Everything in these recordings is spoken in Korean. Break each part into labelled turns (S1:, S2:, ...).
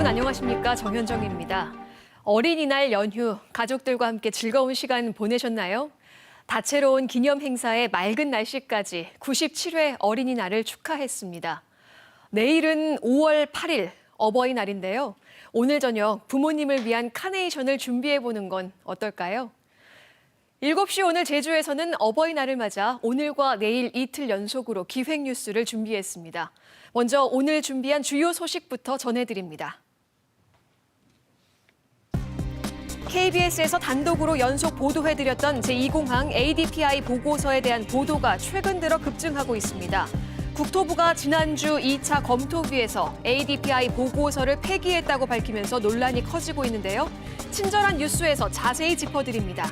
S1: 안녕하십니까. 정현정입니다. 어린이날 연휴, 가족들과 함께 즐거운 시간 보내셨나요? 다채로운 기념 행사에 맑은 날씨까지 97회 어린이날을 축하했습니다. 내일은 5월 8일 어버이날인데요. 오늘 저녁 부모님을 위한 카네이션을 준비해보는 건 어떨까요? 7시 오늘 제주에서는 어버이날을 맞아 오늘과 내일 이틀 연속으로 기획 뉴스를 준비했습니다. 먼저 오늘 준비한 주요 소식부터 전해드립니다. KBS에서 단독으로 연속 보도해드렸던 제2공항 ADPI 보고서에 대한 보도가 최근 들어 급증하고 있습니다. 국토부가 지난주 2차 검토위에서 ADPI 보고서를 폐기했다고 밝히면서 논란이 커지고 있는데요. 친절한 뉴스에서 자세히 짚어드립니다.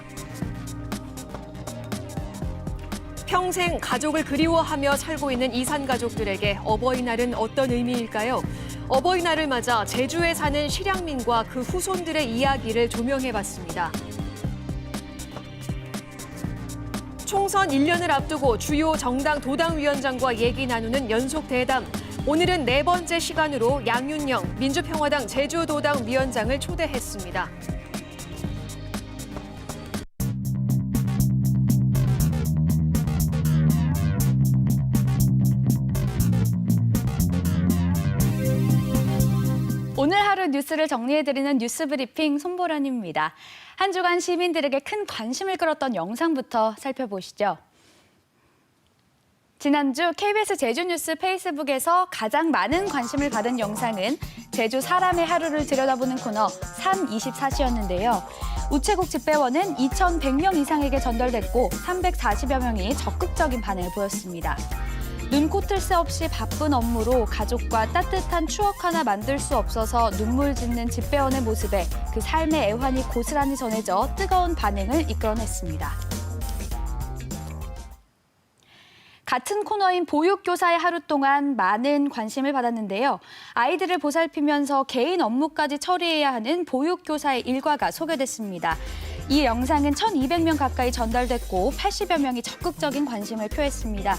S1: 평생 가족을 그리워하며 살고 있는 이산 가족들에게 어버이날은 어떤 의미일까요? 어버이날을 맞아 제주에 사는 실향민과 그 후손들의 이야기를 조명해봤습니다. 총선 1년을 앞두고 주요 정당 도당위원장과 얘기 나누는 연속 대담. 오늘은 네 번째 시간으로 양윤영 민주평화당 제주도당 위원장을 초대했습니다.
S2: 오늘 하루 뉴스를 정리해드리는 뉴스브리핑 손보라입니다. 한 주간 시민들에게 큰 관심을 끌었던 영상부터 살펴보시죠. 지난주 KBS 제주뉴스 페이스북에서 가장 많은 관심을 받은 영상은 제주 사람의 하루를 들여다보는 코너 324시였는데요. 우체국 집배원은 2,100명 이상에게 전달됐고 340여 명이 적극적인 반응을 보였습니다. 눈코뜰 새 없이 바쁜 업무로 가족과 따뜻한 추억 하나 만들 수 없어서 눈물 짓는 집배원의 모습에 그 삶의 애환이 고스란히 전해져 뜨거운 반응을 이끌어냈습니다. 같은 코너인 보육교사의 하루 동안 많은 관심을 받았는데요. 아이들을 보살피면서 개인 업무까지 처리해야 하는 보육교사의 일과가 소개됐습니다. 이 영상은 1,200명 가까이 전달됐고 80여 명이 적극적인 관심을 표했습니다.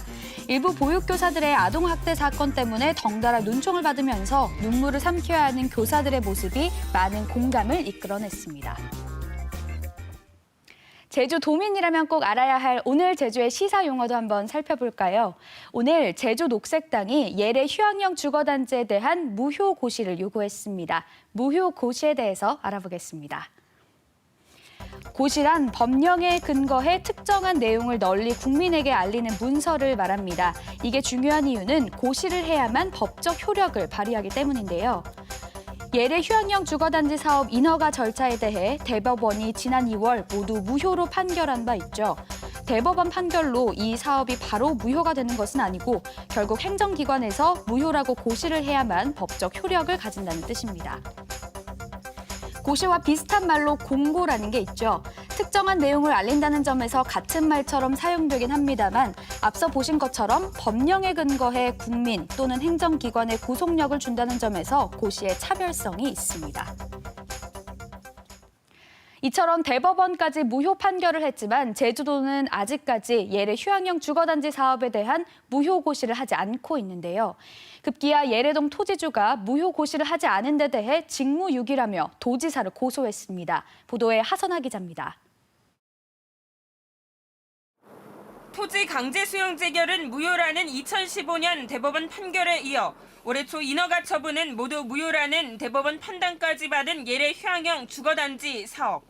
S2: 일부 보육교사들의 아동학대 사건 때문에 덩달아 눈총을 받으면서 눈물을 삼켜야 하는 교사들의 모습이 많은 공감을 이끌어냈습니다. 제주 도민이라면 꼭 알아야 할 오늘 제주의 시사 용어도 한번 살펴볼까요? 오늘 제주 녹색당이 예래 휴학령 주거단지에 대한 무효고시를 요구했습니다. 무효고시에 대해서 알아보겠습니다. 고시란 법령에 근거해 특정한 내용을 널리 국민에게 알리는 문서를 말합니다. 이게 중요한 이유는 고시를 해야만 법적 효력을 발휘하기 때문인데요. 예래 휴학령 주거단지 사업 인허가 절차에 대해 대법원이 지난 2월 모두 무효로 판결한 바 있죠. 대법원 판결로 이 사업이 바로 무효가 되는 것은 아니고 결국 행정기관에서 무효라고 고시를 해야만 법적 효력을 가진다는 뜻입니다. 고시와 비슷한 말로 공고라는 게 있죠. 특정한 내용을 알린다는 점에서 같은 말처럼 사용되긴 합니다만 앞서 보신 것처럼 법령에 근거해 국민 또는 행정기관에 구속력을 준다는 점에서 고시의 차별성이 있습니다. 이처럼 대법원까지 무효 판결을 했지만 제주도는 아직까지 예래 휴학령 주거단지 사업에 대한 무효 고시를 하지 않고 있는데요. 급기야 예래동 토지주가 무효 고시를 하지 않은 데 대해 직무유기라며 도지사를 고소했습니다. 보도에 하선아 기자입니다.
S3: 토지 강제 수용 재결은 무효라는 2015년 대법원 판결에 이어 올해 초 인허가 처분은 모두 무효라는 대법원 판단까지 받은 예래 휴학령 주거단지 사업.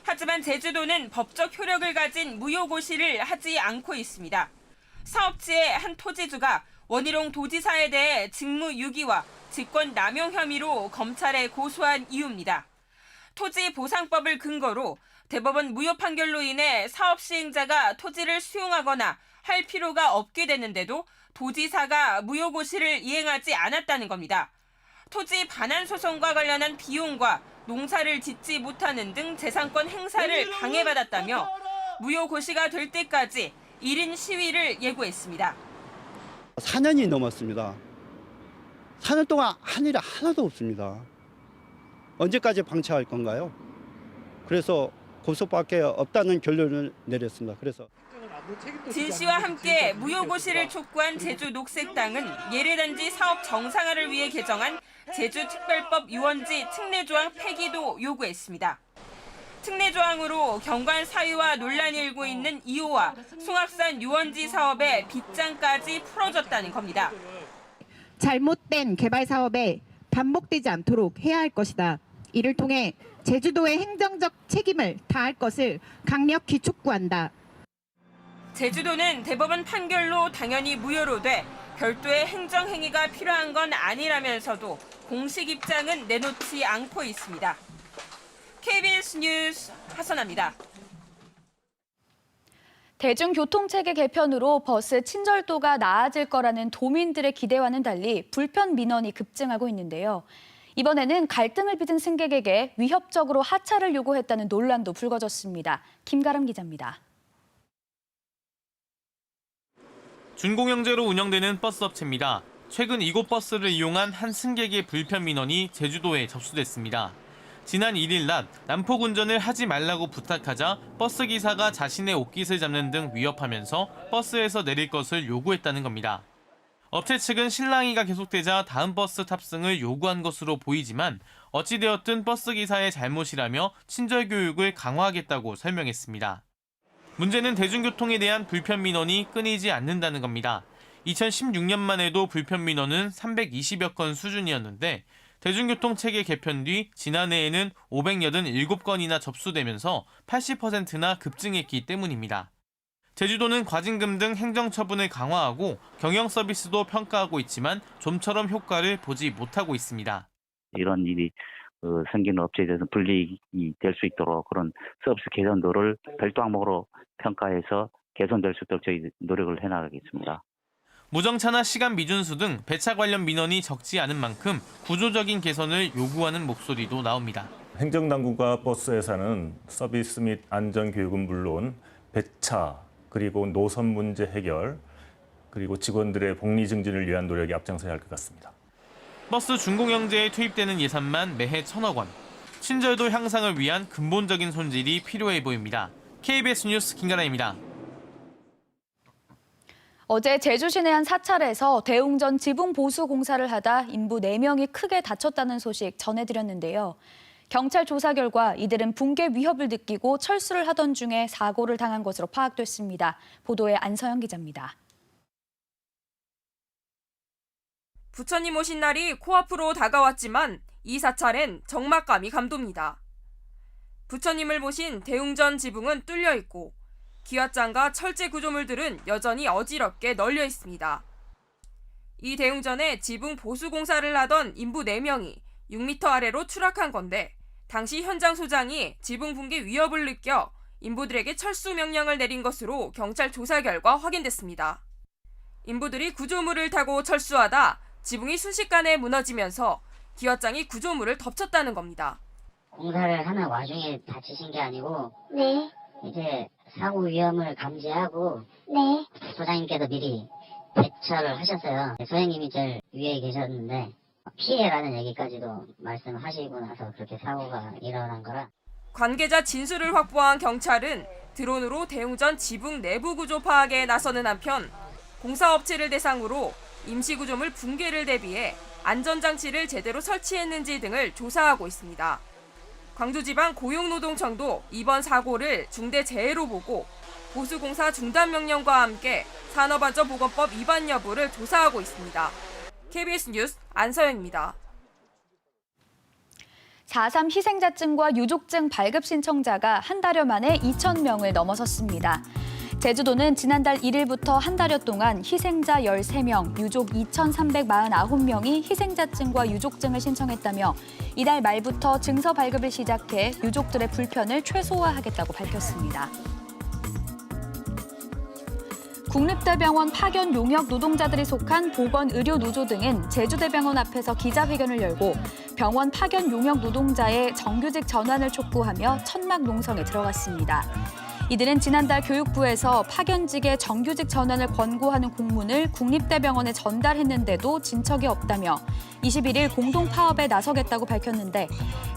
S3: 하지만 제주도는 법적 효력을 가진 무효고시를 하지 않고 있습니다. 사업지의 한 토지주가 원희룡 도지사에 대해 직무유기와 직권남용 혐의로 검찰에 고소한 이유입니다. 토지보상법을 근거로 대법원 무효 판결로 인해 사업 시행자가 토지를 수용하거나 할 필요가 없게 됐는데도 도지사가 무효고시를 이행하지 않았다는 겁니다. 토지 반환 소송과 관련한 비용과 농사를 짓지 못하는 등 재산권 행사를 방해받았다며 무효고시가 될 때까지 1인 시위를 예고했습니다.
S4: 4년이 넘었습니다. 4년 동안 한 일이 하나도 없습니다. 언제까지 방치할 건가요? 그래서 고소밖에 없다는 결론을 내렸습니다. 그래서
S3: 진 씨와 함께 무효고시를 촉구한 제주 녹색당은 예래단지 사업 정상화를 위해 개정한 제주특별법 유원지 특례조항 폐기도 요구했습니다. 특례조항으로 경관 사유와 논란이 일고 있는 2호와 송악산 유원지 사업의 빗장까지 풀어줬다는 겁니다.
S5: 잘못된 개발 사업에 반복되지 않도록 해야 할 것이다. 이를 통해 제주도의 행정적 책임을 다할 것을 강력히 촉구한다.
S3: 제주도는 대법원 판결로 당연히 무효로 돼 별도의 행정행위가 필요한 건 아니라면서도 공식 입장은 내놓지 않고 있습니다. KBS 뉴스 하선아입니다.
S2: 대중교통체계 개편으로 버스 친절도가 나아질 거라는 도민들의 기대와는 달리 불편 민원이 급증하고 있는데요. 이번에는 갈등을 빚은 승객에게 위협적으로 하차를 요구했다는 논란도 불거졌습니다. 김가람 기자입니다.
S6: 준공영제로 운영되는 버스 업체입니다. 최근 이곳 버스를 이용한 한 승객의 불편 민원이 제주도에 접수됐습니다. 지난 1일 낮 난폭 운전을 하지 말라고 부탁하자 버스 기사가 자신의 옷깃을 잡는 등 위협하면서 버스에서 내릴 것을 요구했다는 겁니다. 업체 측은 실랑이가 계속되자 다음 버스 탑승을 요구한 것으로 보이지만 어찌되었든 버스 기사의 잘못이라며 친절 교육을 강화하겠다고 설명했습니다. 문제는 대중교통에 대한 불편 민원이 끊이지 않는다는 겁니다. 2016년만 해도 불편 민원은 320여 건 수준이었는데 대중교통 체계 개편 뒤 지난해에는 587건이나 접수되면서 80%나 급증했기 때문입니다. 제주도는 과징금 등 행정처분을 강화하고 경영 서비스도 평가하고 있지만 좀처럼 효과를 보지 못하고 있습니다.
S7: 이런 일이 생기는 업체에 대해서 불이익이 될 수 있도록 그런 서비스 개선도를 별도 항목으로 평가해서 개선될 수 있도록 저희 노력을 해나가겠습니다.
S6: 무정차나 시간 미준수 등 배차 관련 민원이 적지 않은 만큼 구조적인 개선을 요구하는 목소리도 나옵니다.
S8: 행정당국과 버스 회사는 서비스 및 안전 교육은 물론 배차 그리고 노선 문제 해결 그리고 직원들의 복리 증진을 위한 노력이 앞장서야 할 것 같습니다.
S6: 버스 준공영제에 투입되는 예산만 매해 1,000억 원. 친절도 향상을 위한 근본적인 손질이 필요해 보입니다. KBS 뉴스 김가라입니다.
S2: 어제 제주 시내 한 사찰에서 대웅전 지붕 보수 공사를 하다 인부 4명이 크게 다쳤다는 소식 전해드렸는데요. 경찰 조사 결과 이들은 붕괴 위협을 느끼고 철수를 하던 중에 사고를 당한 것으로 파악됐습니다. 보도에 안서영 기자입니다.
S3: 부처님 오신 날이 코앞으로 다가왔지만 이 사찰엔 적막감이 감돕니다. 부처님을 모신 대웅전 지붕은 뚫려 있고 기와장과 철제 구조물들은 여전히 어지럽게 널려 있습니다. 이 대웅전에 지붕 보수 공사를 하던 인부 4명이 6m 아래로 추락한 건데 당시 현장 소장이 지붕 붕괴 위협을 느껴 인부들에게 철수 명령을 내린 것으로 경찰 조사 결과 확인됐습니다. 인부들이 구조물을 타고 철수하다 지붕이 순식간에 무너지면서 기와장이 구조물을 덮쳤다는 겁니다.
S9: 공사를 하는 와중에 다치신 게 아니고
S10: 네.
S9: 이제 사고 위험을 감지하고
S10: 네.
S9: 소장님께서 미리 대처를 하셨어요. 소장님이 제일 위에 계셨는데 피해라는 얘기까지도 말씀하시고 나서 그렇게 사고가 일어난 거라.
S3: 관계자 진술을 확보한 경찰은 드론으로 대웅전 지붕 내부 구조 파악에 나서는 한편 공사업체를 대상으로 임시구조물 붕괴를 대비해 안전장치를 제대로 설치했는지 등을 조사하고 있습니다. 광주지방 고용노동청도 이번 사고를 중대재해로 보고 보수공사 중단 명령과 함께 산업안전보건법 위반 여부를 조사하고 있습니다. KBS 뉴스 안서영입니다.
S2: 4.3 희생자증과 유족증 발급 신청자가 한 달여 만에 2,000명을 넘어섰습니다. 제주도는 지난달 1일부터 한 달여 동안 희생자 13명, 유족 2,349명이 희생자증과 유족증을 신청했다며 이달 말부터 증서 발급을 시작해 유족들의 불편을 최소화하겠다고 밝혔습니다. 국립대병원 파견 용역 노동자들이 속한 보건의료노조 등은 제주대병원 앞에서 기자회견을 열고 병원 파견 용역 노동자의 정규직 전환을 촉구하며 천막 농성에 들어갔습니다. 이들은 지난달 교육부에서 파견직의 정규직 전환을 권고하는 공문을 국립대병원에 전달했는데도 진척이 없다며 21일 공동파업에 나서겠다고 밝혔는데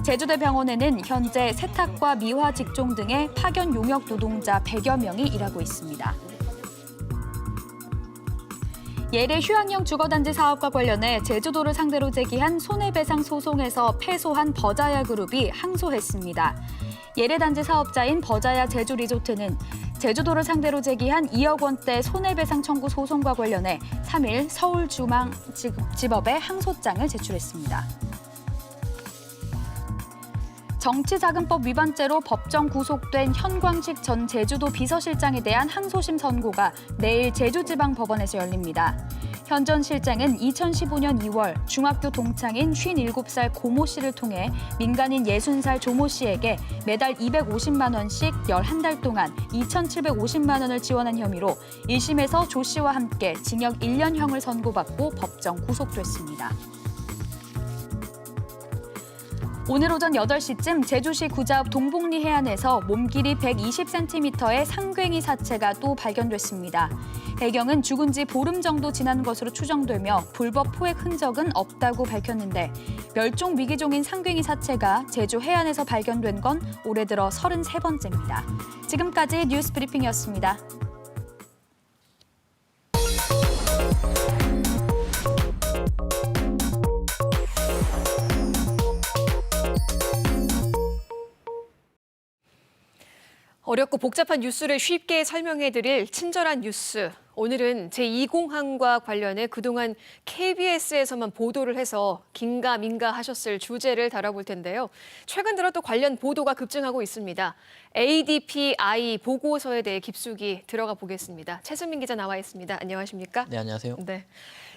S2: 제주대병원에는 현재 세탁과 미화 직종 등의 파견 용역 노동자 100여 명이 일하고 있습니다. 예래 휴양형 주거단지 사업과 관련해 제주도를 상대로 제기한 손해배상 소송에서 패소한 버자야 그룹이 항소했습니다. 예래 단지 사업자인 버자야 제주리조트는 제주도를 상대로 제기한 2억 원대 손해배상 청구 소송과 관련해 3일 서울중앙지법에 항소장을 제출했습니다. 정치자금법 위반죄로 법정 구속된 현광식 전 제주도 비서실장에 대한 항소심 선고가 내일 제주지방법원에서 열립니다. 현 전 실장은 2015년 2월 중학교 동창인 57살 고모 씨를 통해 민간인 60살 조모 씨에게 매달 250만 원씩 11달 동안 2,750만 원을 지원한 혐의로 1심에서 조 씨와 함께 징역 1년형을 선고받고 법정 구속됐습니다. 오늘 오전 8시쯤 제주시 구자 앞 동복리 해안에서 몸길이 120cm의 상괭이 사체가 또 발견됐습니다. 해경은 죽은 지 보름 정도 지난 것으로 추정되며 불법 포획 흔적은 없다고 밝혔는데 멸종 위기종인 상괭이 사체가 제주 해안에서 발견된 건 올해 들어 33번째입니다. 지금까지 뉴스 브리핑이었습니다.
S1: 어렵고 복잡한 뉴스를 쉽게 설명해드릴 친절한 뉴스. 오늘은 제2공항과 관련해 그동안 KBS에서만 보도를 해서 긴가민가 하셨을 주제를 다뤄볼 텐데요. 최근 들어 또 관련 보도가 급증하고 있습니다. ADPI 보고서에 대해 깊숙이 들어가 보겠습니다. 최수민 기자 나와 있습니다. 안녕하십니까?
S10: 네, 안녕하세요.
S1: 네.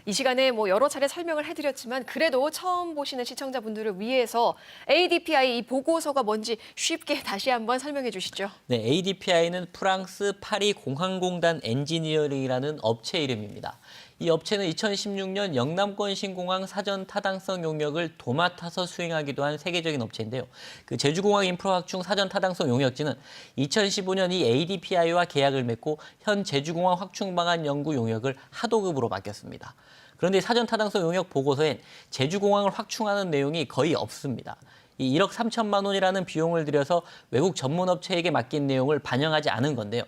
S1: 이 시간에 여러 차례 설명을 해드렸지만 그래도 처음 보시는 시청자분들을 위해서 ADPI 이 보고서가 뭔지 쉽게 다시 한번 설명해 주시죠.
S10: 네, ADPI는 프랑스 파리 공항공단 엔지니어링이라는 업체 이름입니다. 이 업체는 2016년 영남권 신공항 사전 타당성 용역을 도맡아서 수행하기도 한 세계적인 업체인데요. 그 제주공항 인프라 확충 사전 타당성 용역지는 2015년 이 ADPI와 계약을 맺고 현 제주공항 확충 방안 연구 용역을 하도급으로 맡겼습니다. 그런데 사전 타당성 용역 보고서엔 제주공항을 확충하는 내용이 거의 없습니다. 이 1억 3천만 원이라는 비용을 들여서 외국 전문업체에게 맡긴 내용을 반영하지 않은 건데요.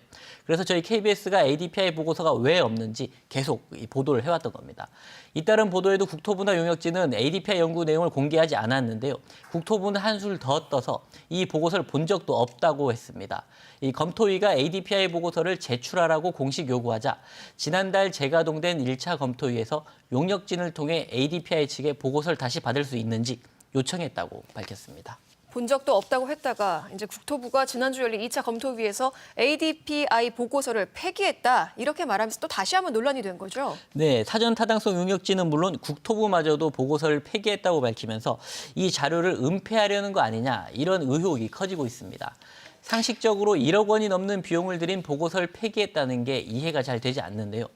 S10: 그래서 저희 KBS가 ADPI 보고서가 왜 없는지 계속 보도를 해왔던 겁니다. 잇따른 보도에도 국토부나 용역지는 ADPI 연구 내용을 공개하지 않았는데요. 국토부는 한술 더 떠서 이 보고서를 본 적도 없다고 했습니다. 이 검토위가 ADPI 보고서를 제출하라고 공식 요구하자 지난달 재가동된 1차 검토위에서 용역진을 통해 ADPI 측에 보고서를 다시 받을 수 있는지 요청했다고 밝혔습니다.
S1: 본 적도 없다고 했다가 이제 국토부가 지난주 열린 2차 검토위에서 ADPI 보고서를 폐기했다 이렇게 말하면서 또 다시 한번 논란이 된 거죠.
S10: 네, 사전 타당성 용역지는 물론 국토부마저도 보고서를 폐기했다고 밝히면서 이 자료를 은폐하려는 거 아니냐 이런 의혹이 커지고 있습니다. 상식적으로 1억 원이 넘는 비용을 들인 보고서를 폐기했다는 게 이해가 잘 되지 않는데요.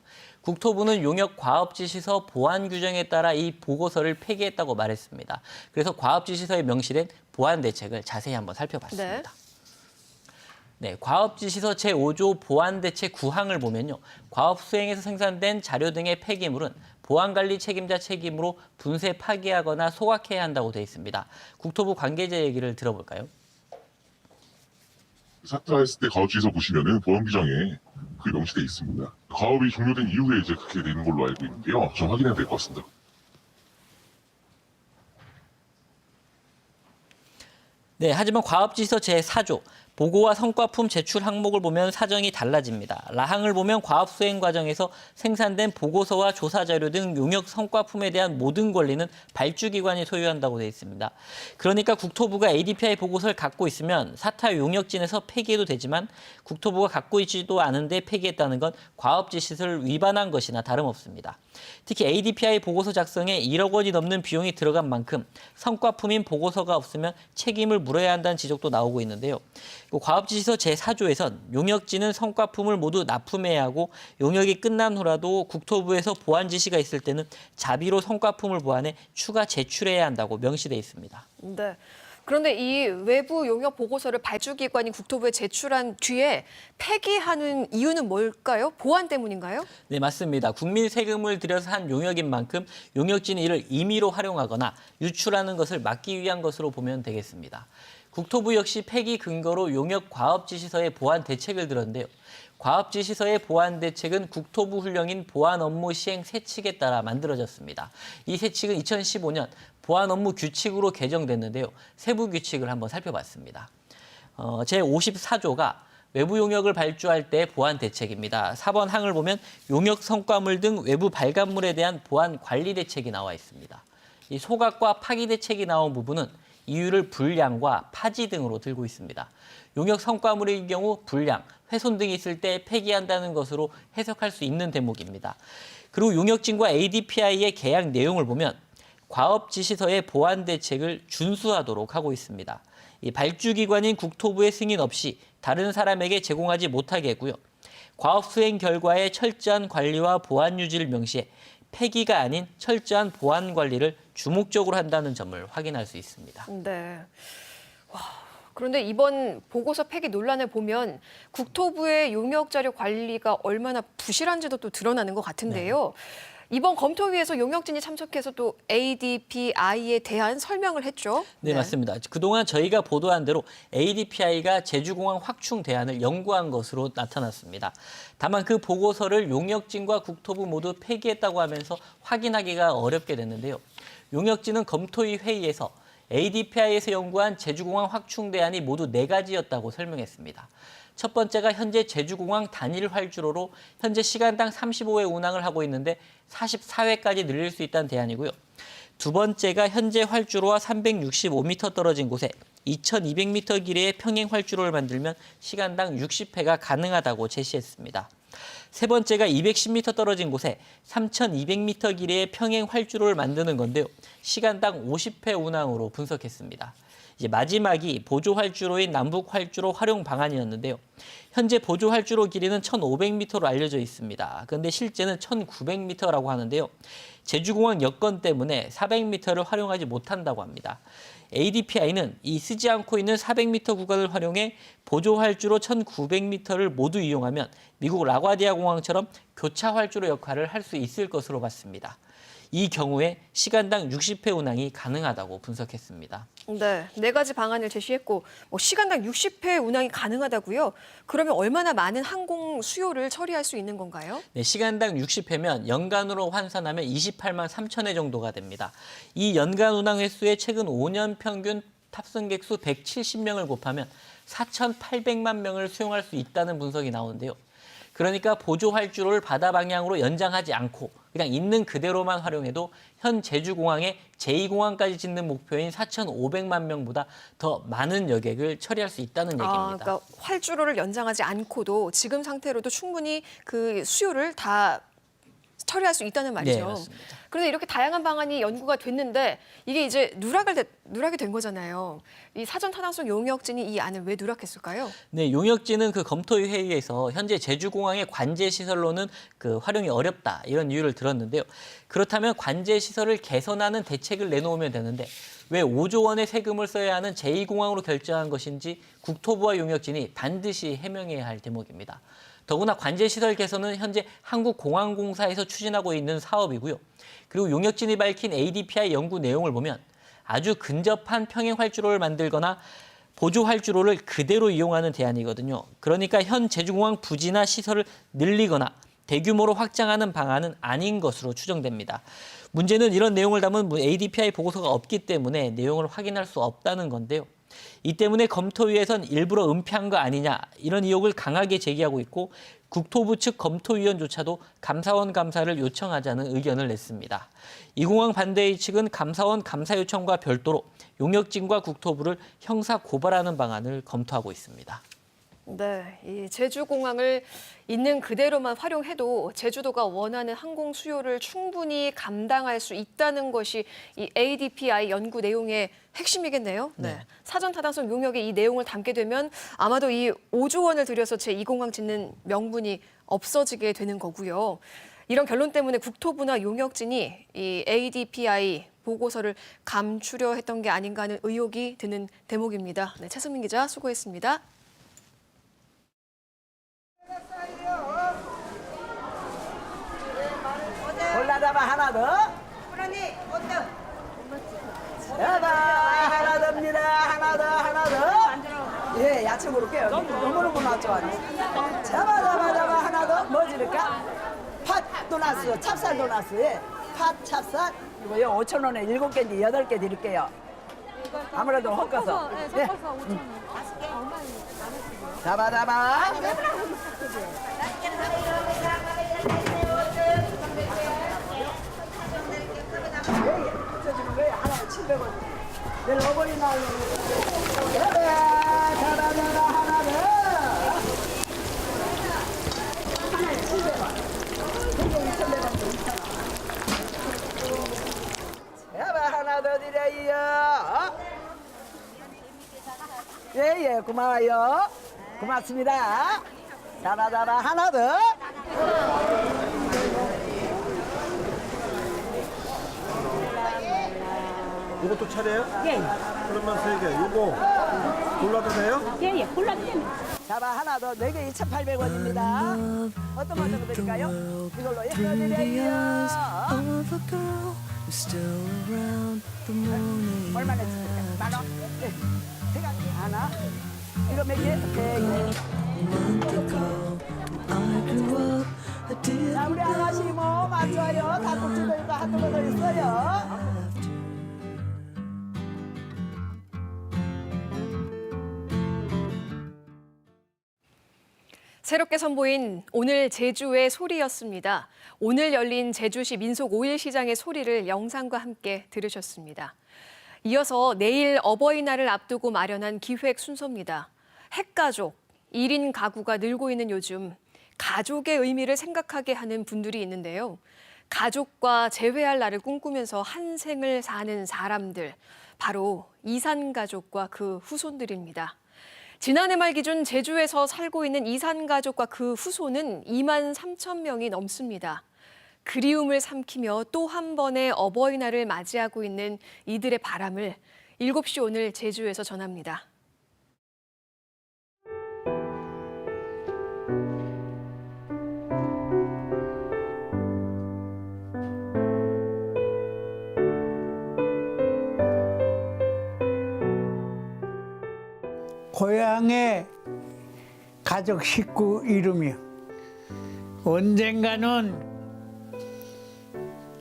S10: 국토부는 용역 과업지시서 보안 규정에 따라 이 보고서를 폐기했다고 말했습니다. 그래서 과업지시서에 명시된 보안 대책을 자세히 한번 살펴봤습니다. 네, 과업지시서 제5조 보안대책 9항을 보면요. 과업 수행에서 생산된 자료 등의 폐기물은 보안관리 책임자 책임으로 분쇄 파기하거나 소각해야 한다고 되어 있습니다. 국토부 관계자 얘기를 들어볼까요?
S11: 사퇴했을 때 과업지시서 보시면은 보안 규정에 그게 명시돼 있습니다. 과업이 종료된 이후에 이제 그렇게 되는 걸로 알고 있는데요. 좀 확인해야 될 것 같습니다.
S10: 네, 하지만 과업지시서 제4조 보고와 성과품 제출 항목을 보면 사정이 달라집니다. 라항을 보면 과업 수행 과정에서 생산된 보고서와 조사 자료 등 용역 성과품에 대한 모든 권리는 발주기관이 소유한다고 되어 있습니다. 그러니까 국토부가 ADPI 보고서를 갖고 있으면 사타 용역진에서 폐기해도 되지만 국토부가 갖고 있지도 않은데 폐기했다는 건 과업지시서를 위반한 것이나 다름없습니다. 특히 ADPI 보고서 작성에 1억 원이 넘는 비용이 들어간 만큼 성과품인 보고서가 없으면 책임을 물어야 한다는 지적도 나오고 있는데요. 과업지시서 제4조에선 용역지는 성과품을 모두 납품해야 하고 용역이 끝난 후라도 국토부에서 보안 지시가 있을 때는 자비로 성과품을 보완해 추가 제출해야 한다고 명시돼 있습니다.
S1: 네. 그런데 이 외부 용역 보고서를 발주기관인 국토부에 제출한 뒤에 폐기하는 이유는 뭘까요? 보안 때문인가요?
S10: 네, 맞습니다. 국민 세금을 들여서 한 용역인 만큼 용역진이 이를 임의로 활용하거나 유출하는 것을 막기 위한 것으로 보면 되겠습니다. 국토부 역시 폐기 근거로 용역 과업지시서의 보완 대책을 들었는데요. 과업지시서의 보완 대책은 국토부 훈령인 보안 업무 시행 세칙에 따라 만들어졌습니다. 이 세칙은 2015년 보안 업무 규칙으로 개정됐는데요. 세부 규칙을 한번 살펴봤습니다. 제54조가 외부 용역을 발주할 때 보안 대책입니다. 4번 항을 보면 용역 성과물 등 외부 발간물에 대한 보안 관리 대책이 나와 있습니다. 이 소각과 파기 대책이 나온 부분은 이유를 불량과 파지 등으로 들고 있습니다. 용역 성과물의 경우 불량, 훼손 등이 있을 때 폐기한다는 것으로 해석할 수 있는 대목입니다. 그리고 용역진과 ADPI의 계약 내용을 보면 과업지시서의 보완 대책을 준수하도록 하고 있습니다. 이 발주기관인 국토부의 승인 없이 다른 사람에게 제공하지 못하게 했고요. 과업 수행 결과의 철저한 관리와 보안 유지를 명시해 폐기가 아닌 철저한 보안 관리를 주목적으로 한다는 점을 확인할 수 있습니다.
S1: 네. 와, 그런데 이번 보고서 폐기 논란을 보면 국토부의 용역 자료 관리가 얼마나 부실한지도 또 드러나는 것 같은데요. 이번 검토위에서 용역진이 참석해서 또 ADPI에 대한 설명을 했죠.
S10: 네, 맞습니다. 그동안 저희가 보도한 대로 ADPI가 제주공항 확충 대안을 연구한 것으로 나타났습니다. 다만 그 보고서를 용역진과 국토부 모두 폐기했다고 하면서 확인하기가 어렵게 됐는데요. 용역진은 검토위 회의에서 ADPI에서 연구한 제주공항 확충 대안이 모두 4가지였다고 설명했습니다. 첫 번째가 현재 제주공항 단일 활주로로 현재 시간당 35회 운항을 하고 있는데 44회까지 늘릴 수 있다는 대안이고요. 두 번째가 현재 활주로와 365m 떨어진 곳에 2200m 길이의 평행 활주로를 만들면 시간당 60회가 가능하다고 제시했습니다. 세 번째가 210m 떨어진 곳에 3200m 길이의 평행 활주로를 만드는 건데요. 시간당 50회 운항으로 분석했습니다. 이제 마지막이 보조 활주로인 남북 활주로 활용 방안이었는데요. 현재 보조 활주로 길이는 1500m로 알려져 있습니다. 그런데 실제는 1900m라고 하는데요. 제주공항 여건 때문에 400m를 활용하지 못한다고 합니다. ADPI는 이 쓰지 않고 있는 400m 구간을 활용해 보조 활주로 1900m를 모두 이용하면 미국 라과디아 공항처럼 교차 활주로 역할을 할 수 있을 것으로 봤습니다. 이 경우에 시간당 60회 운항이 가능하다고 분석했습니다.
S1: 네, 4가지 방안을 제시했고 시간당 60회 운항이 가능하다고요? 그러면 얼마나 많은 항공 수요를 처리할 수 있는 건가요?
S10: 네, 시간당 60회면 연간으로 환산하면 28만 3천 회 정도가 됩니다. 이 연간 운항 횟수에 최근 5년 평균 탑승객 수 170명을 곱하면 4,800만 명을 수용할 수 있다는 분석이 나오는데요. 그러니까 보조 활주로를 바다 방향으로 연장하지 않고 그냥 있는 그대로만 활용해도 현 제주공항에 제2공항까지 짓는 목표인 4,500만 명보다 더 많은 여객을 처리할 수 있다는 얘기입니다.
S1: 그러니까 활주로를 연장하지 않고도 지금 상태로도 충분히 그 수요를 다 처리할 수 있다는 말이죠.
S10: 네, 맞습니다.
S1: 그런데 이렇게 다양한 방안이 연구가 됐는데 이게 이제 누락이 된 거잖아요. 이 사전 타당성 용역진이 이 안을 왜 누락했을까요?
S10: 네, 용역진은 그 검토위 회의에서 현재 제주공항의 관제 시설로는 그 활용이 어렵다 이런 이유를 들었는데요. 그렇다면 관제 시설을 개선하는 대책을 내놓으면 되는데 왜 5조 원의 세금을 써야 하는 제2공항으로 결정한 것인지 국토부와 용역진이 반드시 해명해야 할 대목입니다. 더구나 관제시설 개선은 현재 한국공항공사에서 추진하고 있는 사업이고요. 그리고 용역진이 밝힌 ADPI 연구 내용을 보면 아주 근접한 평행 활주로를 만들거나 보조 활주로를 그대로 이용하는 대안이거든요. 그러니까 현 제주공항 부지나 시설을 늘리거나 대규모로 확장하는 방안은 아닌 것으로 추정됩니다. 문제는 이런 내용을 담은 ADPI 보고서가 없기 때문에 내용을 확인할 수 없다는 건데요. 이 때문에 검토위에선 일부러 은폐한 거 아니냐 이런 의혹을 강하게 제기하고 있고 국토부 측 검토위원조차도 감사원 감사를 요청하자는 의견을 냈습니다. 이 공항 반대의 측은 감사원 감사 요청과 별도로 용역진과 국토부를 형사 고발하는 방안을 검토하고 있습니다.
S1: 네, 이 제주공항을 있는 그대로만 활용해도 제주도가 원하는 항공 수요를 충분히 감당할 수 있다는 것이 이 ADPI 연구 내용의 핵심이겠네요. 네. 사전 타당성 용역의 이 내용을 담게 되면 아마도 이 5조 원을 들여서 제2공항 짓는 명분이 없어지게 되는 거고요. 이런 결론 때문에 국토부나 용역진이 이 ADPI 보고서를 감추려 했던 게 아닌가 하는 의혹이 드는 대목입니다. 네, 최승민 기자 수고했습니다.
S12: 올라잡아 하나 더. 그러니 어때? 잡아 하나 더입니다. 하나 더. 같이 부를게요. 너무너무 좋아하네. 잡아 하나 더. 뭐 지를까? 팥 도나스, 찹쌀 도나스에 팥, 찹쌀 이거요 5,000원에 7개인지 8개 드릴게요. 아무래도 헛가서. 네. 잡아. 붙여주는 거예요. 하나에 700원. 내일 어버이날 잡아 하나 더. 하나에 700원. 그게 2,100원. 잡아 하나 더 드려요. 예, 고마워요. 고맙습니다. 잡아 하나 더.
S13: 이것도 차례요?
S12: 예.
S13: 그러면 3개. 이거 골라도 돼요?
S12: 예, 골라도 됩니다. 잡아 하나 더. 4개 2,800원입니다. 어떤 거 드릴까요? 이걸로 드려요. 얼마나 드릴까요? 10,000원? 네. 제가 하나. 이거 몇 개? 3개. 자, 우리 아가씨 뭐 맞춰요. 닭국지도 있고 핫도그도 있어요.
S1: 새롭게 선보인 오늘 제주의 소리였습니다. 오늘 열린 제주시 민속 5일 시장의 소리를 영상과 함께 들으셨습니다. 이어서 내일 어버이날을 앞두고 마련한 기획 순서입니다. 핵가족, 1인 가구가 늘고 있는 요즘 가족의 의미를 생각하게 하는 분들이 있는데요. 가족과 재회할 날을 꿈꾸면서 한 생을 사는 사람들, 바로 이산가족과 그 후손들입니다. 지난해 말 기준 제주에서 살고 있는 이산가족과 그 후손은 2만 3천 명이 넘습니다. 그리움을 삼키며 또 한 번의 어버이날을 맞이하고 있는 이들의 바람을 7시 오늘 제주에서 전합니다.
S14: 고향의 가족 식구 이름이요. 언젠가는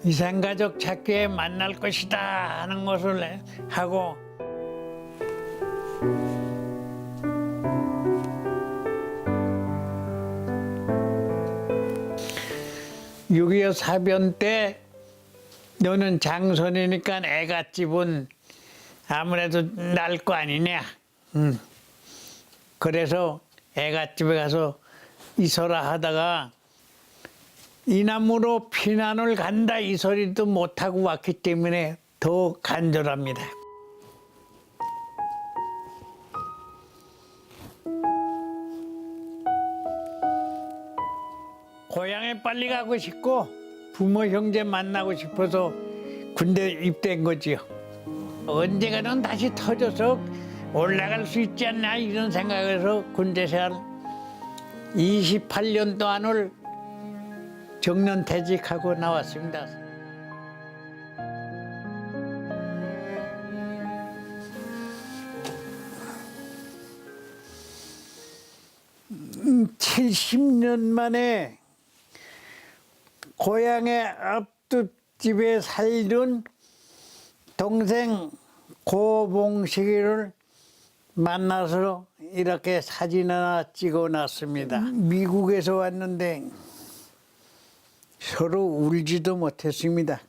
S14: 이산가족 찾기에 만날 것이다 하는 것을 하고 (6.25) 사변 때 너는 장손이니까 애갓집은 아무래도 날 거 아니냐. 그래서 애갓집에 가서 이소라 하다가 이남으로 피난을 간다 이 소리도 못하고 왔기 때문에 더 간절합니다. 고향에 빨리 가고 싶고 부모 형제 만나고 싶어서 군대 입대한 거지요. 언젠가는 다시 터져서 올라갈 수 있지 않나 이런 생각에서 군대 생활 28년 동안을 정년퇴직하고 나왔습니다. 음, 70년 만에 고향의 앞집에 살던 동생 고봉식이를 만나서 이렇게 사진 하나 찍어놨습니다. 미국에서 왔는데 서로 울지도 못했습니다.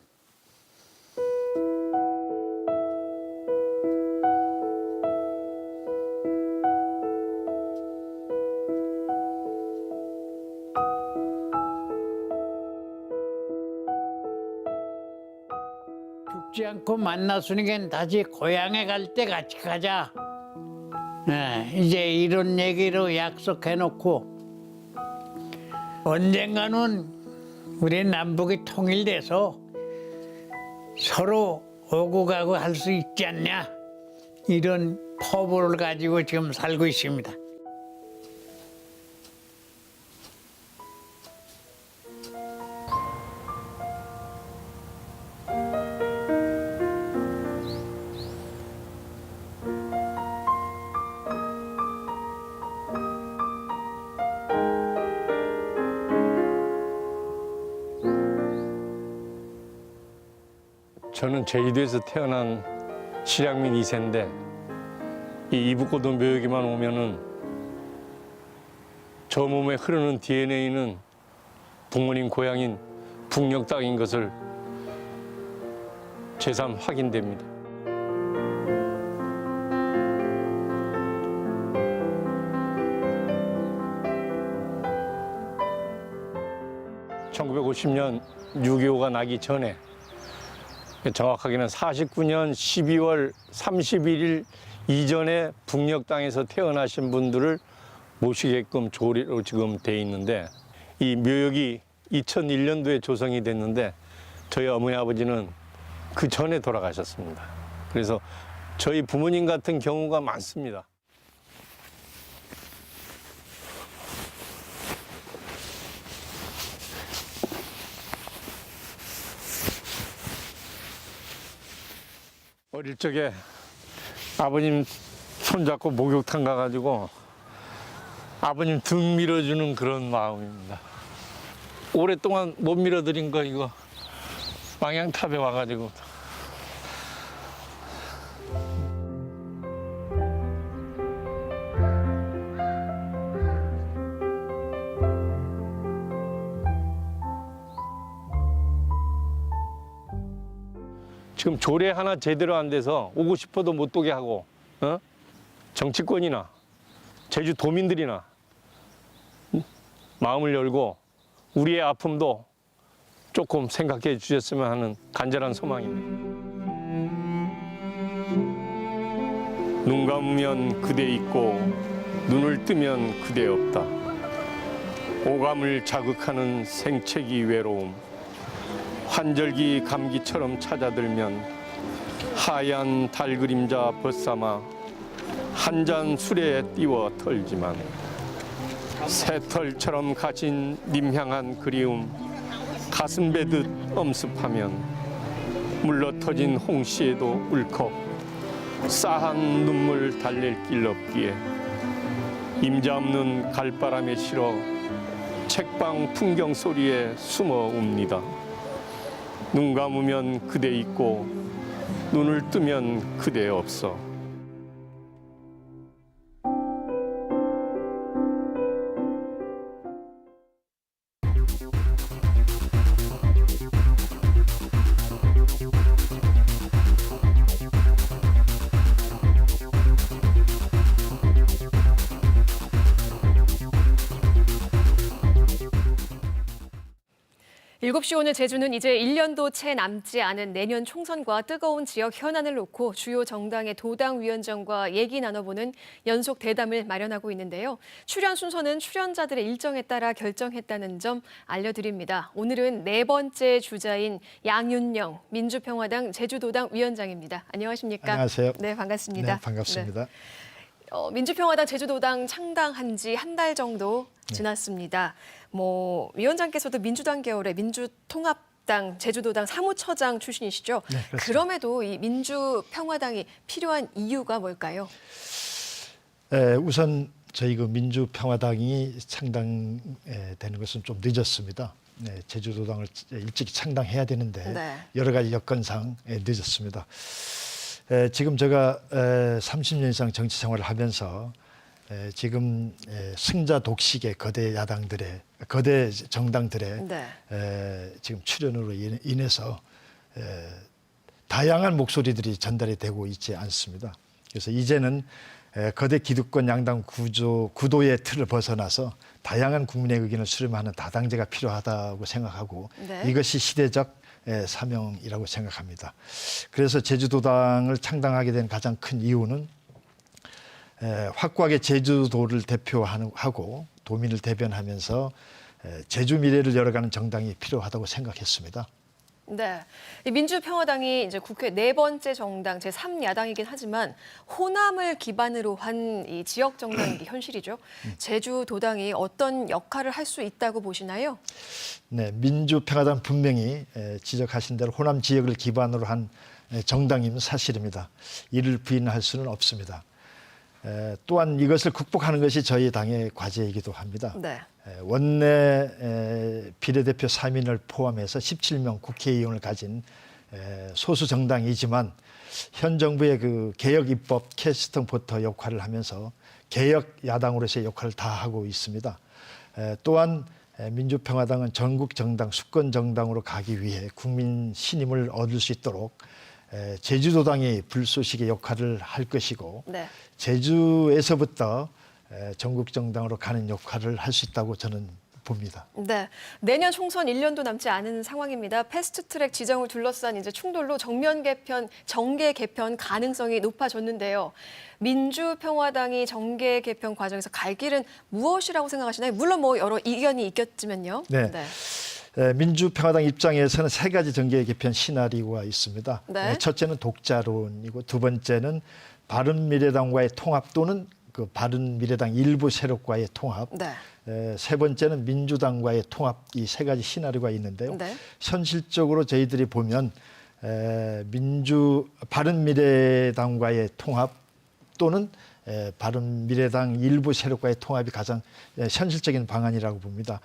S14: 죽지 않고 만났으니까 다시 고향에 갈 때 같이 가자. 네, 이제 이런 얘기로 약속해놓고 언젠가는 우리 남북이 통일돼서 서로 오고 가고 할 수 있지 않냐 이런 포부를 가지고 지금 살고 있습니다.
S15: 저는 제주도에서 태어난 실향민 2세인데 이 이북고도 묘역에만 오면은 저 몸에 흐르는 DNA는 부모님 고향인 북녘 땅인 것을 새삼 확인됩니다. (1950년) 6.25가 나기 전에 정확하게는 49년 12월 31일 이전에 북녘 땅에서 태어나신 분들을 모시게끔 조례로 지금 돼 있는데 이 묘역이 2001년도에 조성이 됐는데 저희 어머니 아버지는 그 전에 돌아가셨습니다. 그래서 저희 부모님 같은 경우가 많습니다. 어릴 적에 아버님 손잡고 목욕탕 가가지고 아버님 등 밀어주는 그런 마음입니다. 오랫동안 못 밀어드린 거 이거 망향탑에 와가지고 지금 조례 하나 제대로 안 돼서 오고 싶어도 못 오게 하고 정치권이나 제주 도민들이나 마음을 열고 우리의 아픔도 조금 생각해 주셨으면 하는 간절한 소망입니다. 눈 감으면 그대 있고 눈을 뜨면 그대 없다. 오감을 자극하는 생채기 외로움. 환절기 감기처럼 찾아들면 하얀 달 그림자 벗삼아 한 잔 술에 띄워 털지만 새털처럼 가진 님 향한 그리움 가슴 베듯 엄습하면 물러터진 홍시에도 울컥 싸한 눈물 달랠 길 없기에 임자 없는 갈바람에 실어 책방 풍경 소리에 숨어 웁니다. 눈 감으면 그대 있고 눈을 뜨면 그대 없어.
S1: 일곱 시 오늘 제주는 이제 1년도 채 남지 않은 내년 총선과 뜨거운 지역 현안을 놓고 주요 정당의 도당위원장과 얘기 나눠보는 연속 대담을 마련하고 있는데요. 출연 순서는 출연자들의 일정에 따라 결정했다는 점 알려드립니다. 오늘은 네 번째 주자인 양윤영 민주평화당 제주도당 위원장입니다. 안녕하십니까?
S16: 안녕하세요.
S1: 네, 반갑습니다.
S16: 네, 반갑습니다.
S1: 네. 민주평화당 제주도당 창당한 지 한 달 정도 지났습니다. 위원장께서도 민주당 계열의 민주통합당 제주도당 사무처장 출신이시죠?
S16: 네, 그렇습니다.
S1: 그럼에도 이 민주평화당이 필요한 이유가 뭘까요?
S16: 우선 저희 그 민주평화당이 창당되는 것은 좀 늦었습니다. 제주도당을 일찍 창당해야 되는데
S1: 네.
S16: 여러 가지 여건상 늦었습니다. 지금 제가 30년 이상 정치 생활을 하면서 지금 승자 독식의 거대 야당들의 거대 정당들의 지금 출연으로 인해서 다양한 목소리들이 전달이 되고 있지 않습니다. 그래서 이제는 거대 기득권 양당 구도의 틀을 벗어나서 다양한 국민의 의견을 수렴하는 다당제가 필요하다고 생각하고 이것이 시대적 사명이라고 생각합니다. 그래서 제주도당을 창당하게 된 가장 큰 이유는 확고하게 제주도를 대표하고 도민을 대변하면서 제주 미래를 열어가는 정당이 필요하다고 생각했습니다.
S1: 네, 이 민주평화당이 이제 국회 네 번째 정당 제3야당이긴 하지만 호남을 기반으로 한 이 지역 정당이 현실이죠. 제주도당이 어떤 역할을 할 수 있다고 보시나요?
S16: 네, 민주평화당 분명히 지적하신 대로 호남 지역을 기반으로 한 정당임은 사실입니다. 이를 부인할 수는 없습니다. 또한 이것을 극복하는 것이 저희 당의 과제이기도 합니다.
S1: 네.
S16: 원내 비례대표 3인을 포함해서 17명 국회의원을 가진 소수 정당이지만 현 정부의 그 개혁 입법 캐스팅 보터 역할을 하면서 개혁 야당으로서의 역할을 다 하고 있습니다. 또한 민주평화당은 전국 정당, 수권 정당으로 가기 위해 국민 신임을 얻을 수 있도록 제주도당이 불쏘시개 역할을 할 것이고
S1: 네.
S16: 제주에서부터 전국 정당으로 가는 역할을 할 수 있다고 저는 봅니다.
S1: 네, 내년 총선 1년도 남지 않은 상황입니다. 패스트트랙 지정을 둘러싼 이제 충돌로 정계 개편 가능성이 높아졌는데요. 민주평화당이 정계 개편 과정에서 갈 길은 무엇이라고 생각하시나요? 물론 뭐 여러 이견이 있겠지만요.
S16: 네. 민주평화당 입장에서는 세 가지 정계 개편 시나리오가 있습니다.
S1: 네.
S16: 첫째는 독자론이고 두 번째는 바른미래당과의 통합 또는 그 바른미래당 일부 세력과의 통합.
S1: 네.
S16: 세 번째는 민주당과의 통합, 이 세 가지 시나리오가 있는데요.
S1: 네.
S16: 현실적으로 저희들이 보면 바른미래당과의 통합 또는 바른미래당 일부 세력과의 통합이 가장 현실적인 방안이라고 봅니다.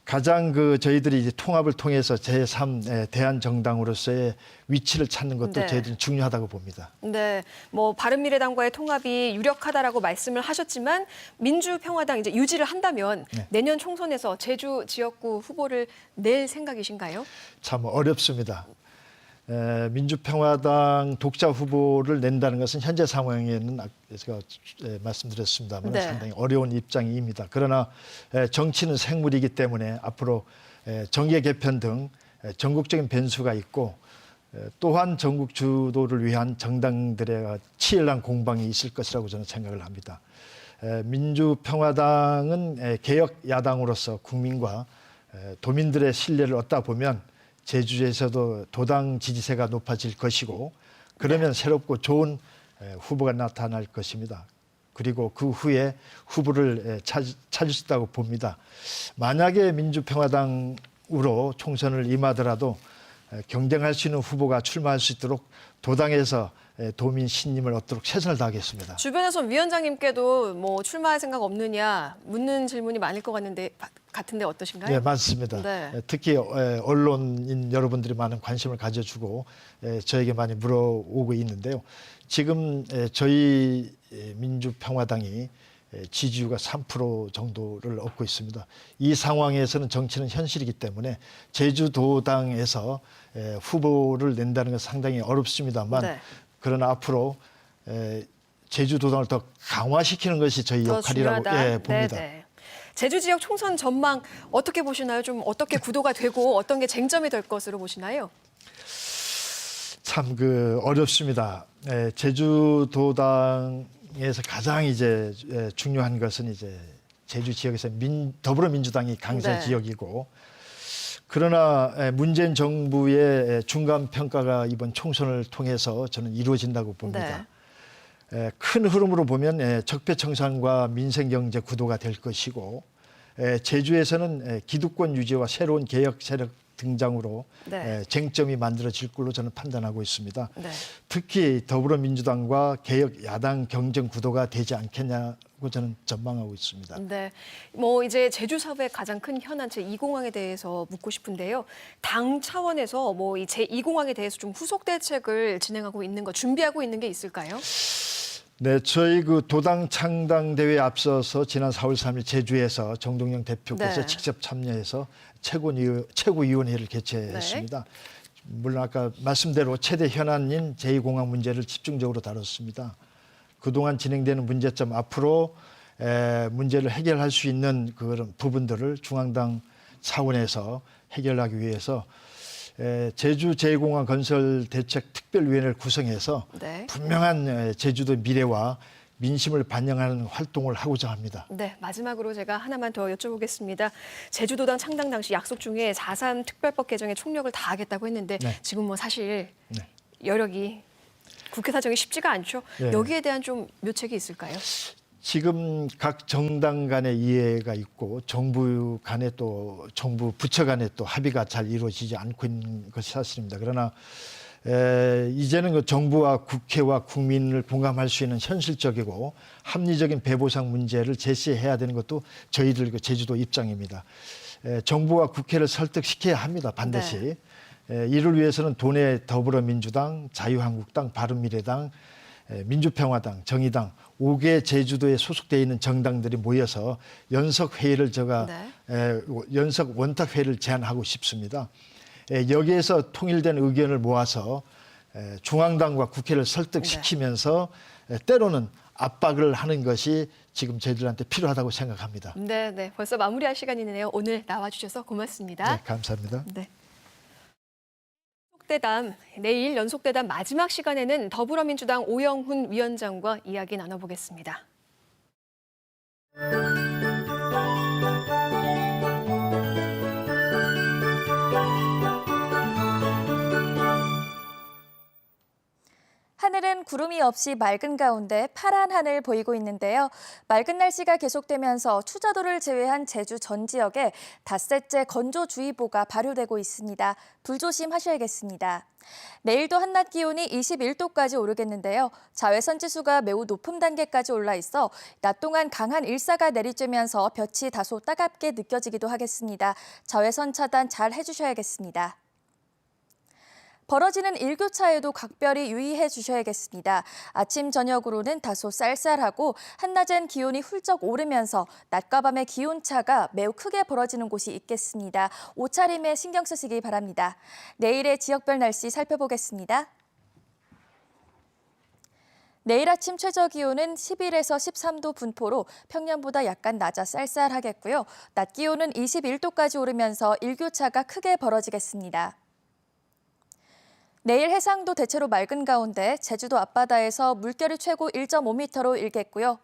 S16: 가장 저희들이 이제 통합을 통해서 제3 대한정당으로서의 위치를 찾는 것도
S1: 네.
S16: 저희들은 중요하다고 봅니다.
S1: 네, 뭐 바른미래당과의 통합이 유력하다라고 말씀을 하셨지만 민주평화당 이제 유지를 한다면
S16: 네.
S1: 내년 총선에서 제주 지역구 후보를 낼 생각이신가요?
S16: 참 어렵습니다. 민주평화당 독자 후보를 낸다는 것은 현재 상황에는 제가 말씀드렸습니다만
S1: 네.
S16: 상당히 어려운 입장입니다. 그러나 정치는 생물이기 때문에 앞으로 정계 개편 등 전국적인 변수가 있고 또한 전국 주도를 위한 정당들의 치열한 공방이 있을 것이라고 저는 생각을 합니다. 민주평화당은 개혁 야당으로서 국민과 도민들의 신뢰를 얻다 보면 제주에서도 도당 지지세가 높아질 것이고 그러면 새롭고 좋은 후보가 나타날 것입니다. 그리고 그 후에 후보를 찾을 수 있다고 봅니다. 만약에 민주평화당으로 총선을 임하더라도 경쟁할 수 있는 후보가 출마할 수 있도록 도당에서 도민 신임을 얻도록 최선을 다하겠습니다.
S1: 주변에서 위원장님께도 뭐 출마할 생각 없느냐 묻는 질문이 많을 것 같은데 어떠신가요?
S16: 네, 맞습니다.
S1: 네.
S16: 특히 언론인 여러분들이 많은 관심을 가져주고 저에게 많이 물어오고 있는데요. 지금 저희 민주평화당이 지지율가 3% 정도를 얻고 있습니다. 이 상황에서는 정치는 현실이기 때문에 제주도당에서 후보를 낸다는 것은 상당히 어렵습니다만
S1: 네.
S16: 그러나 앞으로 제주도당을 더 강화시키는 것이 저희 역할이라고 봅니다.
S1: 네네. 제주 지역 총선 전망 어떻게 보시나요? 좀 어떻게 구도가 되고 어떤 게 쟁점이 될 것으로 보시나요?
S16: 참 어렵습니다. 제주도당에서 가장 이제 중요한 것은 이제 제주 지역에서 더불어민주당이 강세
S1: 네.
S16: 지역이고 그러나 문재인 정부의 중간 평가가 이번 총선을 통해서 저는 이루어진다고 봅니다. 큰 흐름으로 보면 적폐청산과 민생경제 구도가 될 것이고 제주에서는 기득권 유지와 새로운 개혁 세력 등장으로
S1: 네.
S16: 쟁점이 만들어질 걸로 저는 판단하고 있습니다.
S1: 네.
S16: 특히 더불어민주당과 개혁 야당 경쟁 구도가 되지 않겠냐고 저는 전망하고 있습니다.
S1: 네, 뭐 이제 제주 사업의 가장 큰 현안 제2공항에 대해서 묻고 싶은데요. 당 차원에서 뭐 이 제2공항에 대해서 좀 후속 대책을 진행하고 있는 거, 준비하고 있는 게 있을까요?
S16: 네, 저희 도당 창당 대회에 앞서서 지난 4월 3일 제주에서 정동영 대표께서
S1: 네.
S16: 직접 참여해서 최고위원회를 개최했습니다. 물론 아까 말씀대로 최대 현안인 제2공항 문제를 집중적으로 다뤘습니다. 그동안 진행되는 문제점 앞으로 문제를 해결할 수 있는 그런 부분들을 중앙당 차원에서 해결하기 위해서 제주 제2공항 건설 대책 특별위원회를 구성해서
S1: 네.
S16: 분명한 제주도 미래와 민심을 반영하는 활동을 하고자 합니다.
S1: 네, 마지막으로 제가 하나만 더 여쭤보겠습니다. 제주도당 창당 당시 약속 중에 4.3 특별법 개정에 총력을 다하겠다고 했는데
S16: 네.
S1: 지금 뭐 사실
S16: 네.
S1: 여력이 국회 사정이 쉽지가 않죠.
S16: 네.
S1: 여기에 대한 좀 묘책이 있을까요?
S16: 지금 각 정당 간의 이해가 있고 정부 간에 또 정부 부처 간에 또 합의가 잘 이루어지지 않고 있는 것이 사실입니다. 그러나 이제는 정부와 국회와 국민을 공감할 수 있는 현실적이고 합리적인 배보상 문제를 제시해야 되는 것도 저희들 제주도 입장입니다. 정부와 국회를 설득시켜야 합니다. 반드시. 이를 위해서는 도내 더불어민주당, 자유한국당, 바른미래당, 민주평화당, 정의당 5개 제주도에 소속되어 있는 정당들이 모여서 연석회의를 연석 원탁회의를 제안하고 싶습니다. 여기에서 통일된 의견을 모아서 중앙당과 국회를 설득시키면서 때로는 압박을 하는 것이 지금 저희들한테 필요하다고 생각합니다.
S1: 네. 벌써 마무리할 시간이네요. 오늘 나와주셔서 고맙습니다.
S16: 네, 감사합니다.
S1: 네. 내일 연속대담 마지막 시간에는 더불어민주당 오영훈 위원장과 이야기 나눠보겠습니다.
S17: 하늘은 구름이 없이 맑은 가운데 파란 하늘 보이고 있는데요. 맑은 날씨가 계속되면서 추자도를 제외한 제주 전 지역에 닷새째 건조주의보가 발효되고 있습니다. 불조심하셔야겠습니다. 내일도 한낮 기온이 21도까지 오르겠는데요. 자외선 지수가 매우 높은 단계까지 올라 있어 낮 동안 강한 일사가 내리쬐면서 볕이 다소 따갑게 느껴지기도 하겠습니다. 자외선 차단 잘 해주셔야겠습니다. 벌어지는 일교차에도 각별히 유의해 주셔야겠습니다. 아침, 저녁으로는 다소 쌀쌀하고 한낮엔 기온이 훌쩍 오르면서 낮과 밤의 기온차가 매우 크게 벌어지는 곳이 있겠습니다. 옷차림에 신경 쓰시기 바랍니다. 내일의 지역별 날씨 살펴보겠습니다. 내일 아침 최저 기온은 11에서 13도 분포로 평년보다 약간 낮아 쌀쌀하겠고요. 낮 기온은 21도까지 오르면서 일교차가 크게 벌어지겠습니다. 내일 해상도 대체로 맑은 가운데 제주도 앞바다에서 물결이 최고 1.5m로 일겠고요.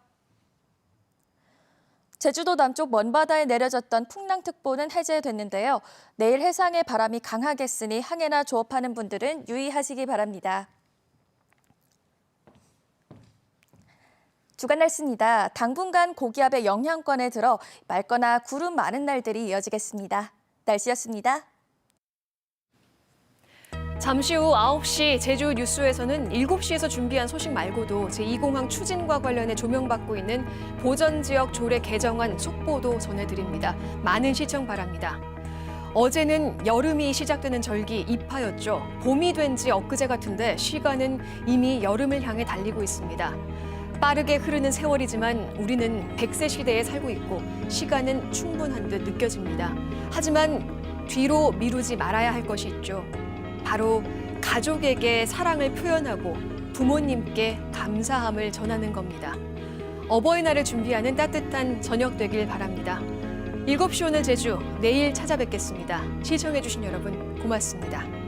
S17: 제주도 남쪽 먼바다에 내려졌던 풍랑특보는 해제됐는데요. 내일 해상에 바람이 강하겠으니 항해나 조업하는 분들은 유의하시기 바랍니다. 주간 날씨입니다. 당분간 고기압의 영향권에 들어 맑거나 구름 많은 날들이 이어지겠습니다. 날씨였습니다.
S1: 잠시 후 9시 제주 뉴스에서는 7시에서 준비한 소식 말고도 제2공항 추진과 관련해 조명받고 있는 보전지역 조례 개정안 속보도 전해드립니다. 많은 시청 바랍니다. 어제는 여름이 시작되는 절기 입하였죠. 봄이 된 지 엊그제 같은데 시간은 이미 여름을 향해 달리고 있습니다. 빠르게 흐르는 세월이지만 우리는 100세 시대에 살고 있고 시간은 충분한 듯 느껴집니다. 하지만 뒤로 미루지 말아야 할 것이 있죠. 바로 가족에게 사랑을 표현하고 부모님께 감사함을 전하는 겁니다. 어버이날을 준비하는 따뜻한 저녁 되길 바랍니다. 7시 오늘 제주, 내일 찾아뵙겠습니다. 시청해주신 여러분 고맙습니다.